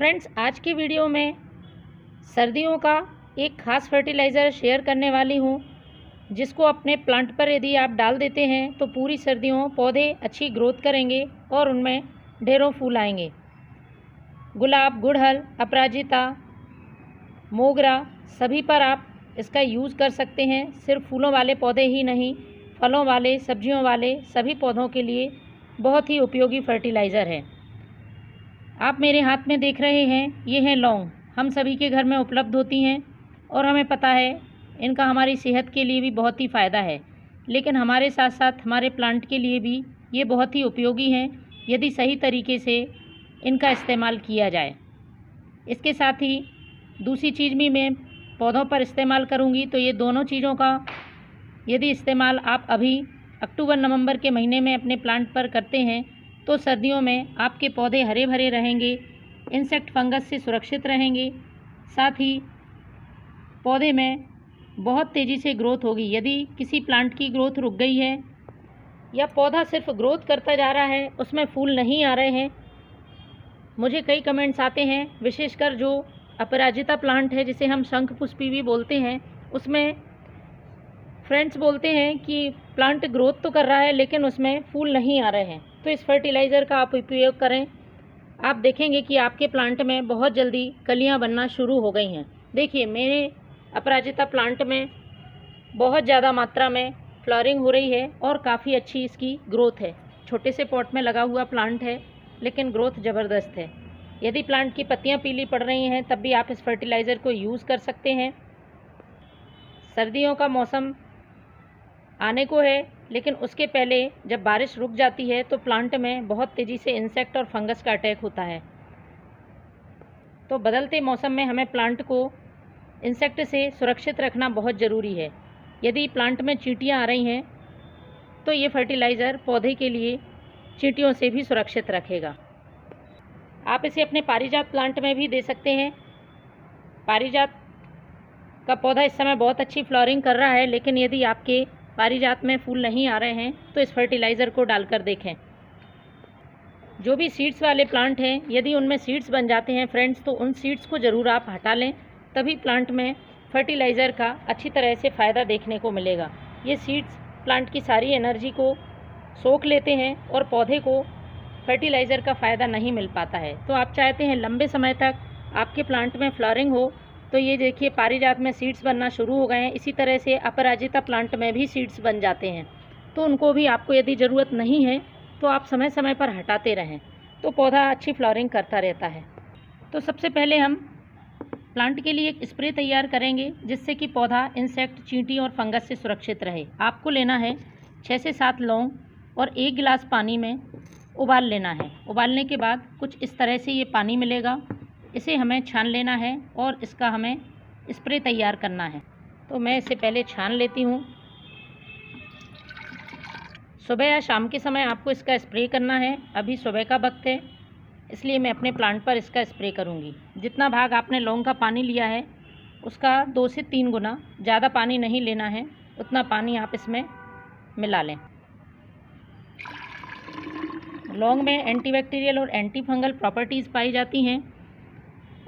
Friends, आज की video में सर्दियों का एक ख़ास फर्टिलाइज़र शेयर करने वाली हूँ, जिसको अपने प्लांट पर यदि आप डाल देते हैं तो पूरी सर्दियों पौधे अच्छी ग्रोथ करेंगे और उनमें ढेरों फूल आएंगे। गुलाब, गुड़हल, अपराजिता, मोगरा सभी पर आप इसका यूज़ कर सकते हैं। सिर्फ फूलों वाले पौधे ही नहीं, फलों वाले, सब्जियों वाले सभी पौधों के लिए बहुत ही उपयोगी फर्टिलाइज़र है। आप मेरे हाथ में देख रहे हैं, ये है लौंग। हम सभी के घर में उपलब्ध होती हैं और हमें पता है इनका हमारी सेहत के लिए भी बहुत ही फ़ायदा है, लेकिन हमारे साथ साथ हमारे प्लांट के लिए भी ये बहुत ही उपयोगी हैं यदि सही तरीके से इनका इस्तेमाल किया जाए। इसके साथ ही दूसरी चीज़ भी मैं पौधों पर इस्तेमाल करूँगी, तो ये दोनों चीज़ों का यदि इस्तेमाल आप अभी अक्टूबर-नवंबर के महीने में अपने प्लांट पर करते हैं तो सर्दियों में आपके पौधे हरे भरे रहेंगे, इंसेक्ट फंगस से सुरक्षित रहेंगे, साथ ही पौधे में बहुत तेज़ी से ग्रोथ होगी। यदि किसी प्लांट की ग्रोथ रुक गई है या पौधा सिर्फ ग्रोथ करता जा रहा है, उसमें फूल नहीं आ रहे हैं, मुझे कई कमेंट्स आते हैं, विशेषकर जो अपराजिता प्लांट है जिसे हम शंखपुष्पी भी बोलते हैं, उसमें फ्रेंड्स बोलते हैं कि प्लांट ग्रोथ तो कर रहा है लेकिन उसमें फूल नहीं आ रहे हैं। तो इस फर्टिलाइज़र का आप उपयोग करें, आप देखेंगे कि आपके प्लांट में बहुत जल्दी कलियां बनना शुरू हो गई हैं। देखिए, मेरे अपराजिता प्लांट में बहुत ज़्यादा मात्रा में फ्लावरिंग हो रही है और काफ़ी अच्छी इसकी ग्रोथ है। छोटे से पॉट में लगा हुआ प्लांट है लेकिन ग्रोथ ज़बरदस्त है। यदि प्लांट की पत्तियां पीली पड़ रही हैं तब भी आप इस फर्टिलाइज़र को यूज़ कर सकते हैं। सर्दियों का मौसम आने को है, लेकिन उसके पहले जब बारिश रुक जाती है तो प्लांट में बहुत तेज़ी से इंसेक्ट और फंगस का अटैक होता है। तो बदलते मौसम में हमें प्लांट को इंसेक्ट से सुरक्षित रखना बहुत ज़रूरी है। यदि प्लांट में चींटियां आ रही हैं तो ये फर्टिलाइज़र पौधे के लिए चींटियों से भी सुरक्षित रखेगा। आप इसे अपने पारिजात प्लांट में भी दे सकते हैं। पारिजात का पौधा इस समय बहुत अच्छी फ्लावरिंग कर रहा है, लेकिन यदि आपके पारिजात में फूल नहीं आ रहे हैं तो इस फर्टिलाइज़र को डालकर देखें। जो भी सीड्स वाले प्लांट हैं, यदि उनमें सीड्स बन जाते हैं फ्रेंड्स, तो उन सीड्स को ज़रूर आप हटा लें, तभी प्लांट में फर्टिलाइज़र का अच्छी तरह से फ़ायदा देखने को मिलेगा। ये सीड्स प्लांट की सारी एनर्जी को सोख लेते हैं और पौधे को फर्टिलाइज़र का फ़ायदा नहीं मिल पाता है। तो आप चाहते हैं लंबे समय तक आपके प्लांट में फ्लावरिंग हो, तो ये देखिए पारिजात में सीड्स बनना शुरू हो गए हैं। इसी तरह से अपराजिता प्लांट में भी सीड्स बन जाते हैं, तो उनको भी आपको यदि ज़रूरत नहीं है तो आप समय समय पर हटाते रहें, तो पौधा अच्छी फ्लावरिंग करता रहता है। तो सबसे पहले हम प्लांट के लिए एक स्प्रे तैयार करेंगे जिससे कि पौधा इंसेक्ट, चींटी और फंगस से सुरक्षित रहे। आपको लेना है 6 से 7 लौंग और 1 गिलास पानी में उबाल लेना है। उबालने के बाद कुछ इस तरह से ये पानी मिलेगा, इसे हमें छान लेना है और इसका हमें स्प्रे तैयार करना है। तो मैं इसे पहले छान लेती हूँ। सुबह या शाम के समय आपको इसका स्प्रे करना है। अभी सुबह का वक्त है, इसलिए मैं अपने प्लांट पर इसका स्प्रे करूँगी। जितना भाग आपने लौंग का पानी लिया है उसका 2 से 3 गुना, ज़्यादा पानी नहीं लेना है, उतना पानी आप इसमें मिला लें। लौंग में एंटीबैक्टीरियल और एंटी फंगल प्रॉपर्टीज़ पाई जाती हैं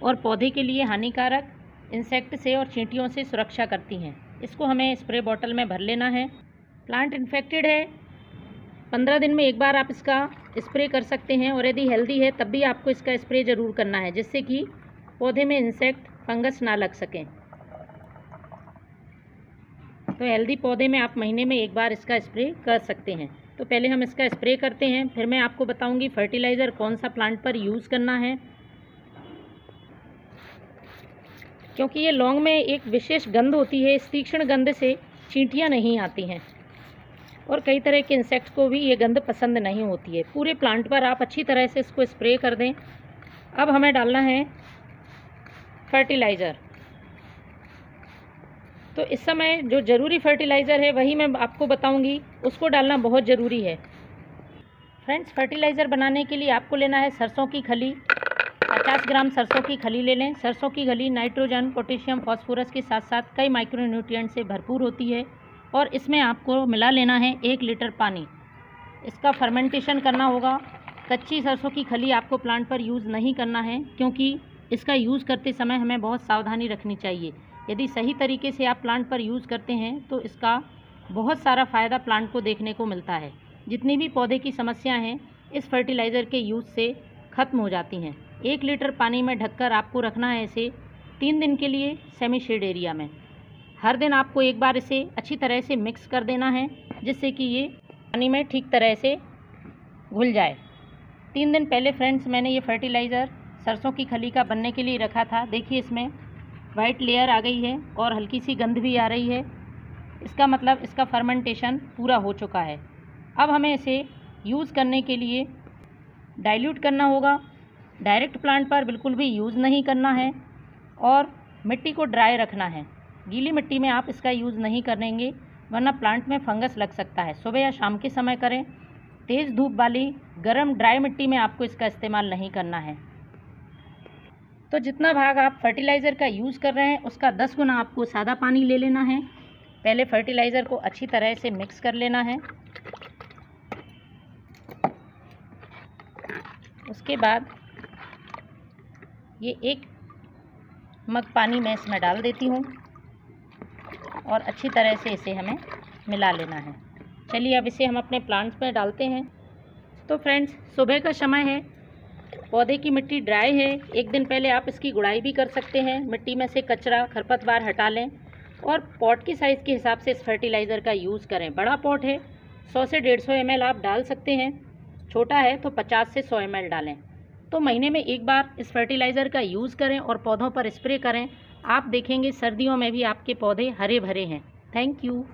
और पौधे के लिए हानिकारक इंसेक्ट से और चींटियों से सुरक्षा करती हैं। इसको हमें स्प्रे बॉटल में भर लेना है। प्लांट इन्फेक्टेड है, 15 दिन में एक बार आप इसका स्प्रे कर सकते हैं, और यदि हेल्दी है तब भी आपको इसका स्प्रे ज़रूर करना है, जिससे कि पौधे में इंसेक्ट, फंगस ना लग सकें। तो हेल्दी पौधे में आप महीने में एक बार इसका स्प्रे कर सकते हैं। तो पहले हम इसका स्प्रे करते हैं, फिर मैं आपको बताऊँगी फर्टिलाइज़र कौन सा प्लांट पर यूज़ करना है। क्योंकि ये लौंग में एक विशेष गंध होती है, इस तीक्ष्ण गंध से चींटियां नहीं आती हैं और कई तरह के इंसेक्ट्स को भी ये गंध पसंद नहीं होती है। पूरे प्लांट पर आप अच्छी तरह से इसको स्प्रे कर दें। अब हमें डालना है फर्टिलाइज़र। तो इस समय जो ज़रूरी फर्टिलाइज़र है वही मैं आपको बताऊंगी, उसको डालना बहुत ज़रूरी है। फ्रेंड्स, फर्टिलाइज़र बनाने के लिए आपको लेना है सरसों की खली। 50 ग्राम सरसों की खली ले लें। सरसों की खली नाइट्रोजन, पोटेशियम, फास्फोरस के साथ साथ कई माइक्रोन्यूट्रिएंट से भरपूर होती है और इसमें आपको मिला लेना है 1 लीटर पानी। इसका फर्मेंटेशन करना होगा कच्ची सरसों की खली आपको प्लांट पर यूज़ नहीं करना है, क्योंकि इसका यूज़ करते समय हमें बहुत सावधानी रखनी चाहिए। यदि सही तरीके से आप प्लांट पर यूज़ करते हैं तो इसका बहुत सारा फ़ायदा प्लांट को देखने को मिलता है। जितनी भी पौधे की समस्या हैं इस फर्टिलाइज़र के यूज़ से ख़त्म हो जाती हैं। 1 लीटर पानी में ढककर आपको रखना है इसे 3 दिन के लिए सेमी शेड एरिया में। हर दिन आपको एक बार इसे अच्छी तरह से मिक्स कर देना है, जिससे कि ये पानी में ठीक तरह से घुल जाए। 3 दिन पहले फ्रेंड्स मैंने ये फर्टिलाइज़र सरसों की खली का बनने के लिए रखा था। देखिए इसमें वाइट लेयर आ गई है और हल्की सी गंध भी आ रही है। इसका मतलब इसका फर्मेंटेशन पूरा हो चुका है। अब हमें इसे यूज़ करने के लिए डाइल्यूट करना होगा। डायरेक्ट प्लांट पर बिल्कुल भी यूज़ नहीं करना है और मिट्टी को ड्राई रखना है। गीली मिट्टी में आप इसका यूज़ नहीं करेंगे, वरना प्लांट में फंगस लग सकता है। सुबह या शाम के समय करें। तेज़ धूप वाली गर्म ड्राई मिट्टी में आपको इसका इस्तेमाल नहीं करना है। तो जितना भाग आप फर्टिलाइज़र का यूज़ कर रहे हैं उसका 10 गुना आपको सादा पानी ले लेना है। पहले फर्टिलाइज़र को अच्छी तरह से मिक्स कर लेना है। उसके बाद ये 1 मग पानी मैं इसमें डाल देती हूँ और अच्छी तरह से इसे हमें मिला लेना है। चलिए अब इसे हम अपने प्लांट्स में डालते हैं। तो फ्रेंड्स सुबह का समय है, पौधे की मिट्टी ड्राई है। 1 दिन पहले आप इसकी गुड़ाई भी कर सकते हैं। मिट्टी में से कचरा खरपतवार हटा लें और पॉट की साइज़ के हिसाब से इस फर्टिलाइज़र का यूज़ करें। बड़ा पॉट है 100 से 150 ml आप डाल सकते हैं, छोटा है तो 50 से 100 ml डालें। तो महीने में 1 बार इस फर्टिलाइज़र का यूज़ करें और पौधों पर स्प्रे करें। आप देखेंगे सर्दियों में भी आपके पौधे हरे भरे हैं। Thank you.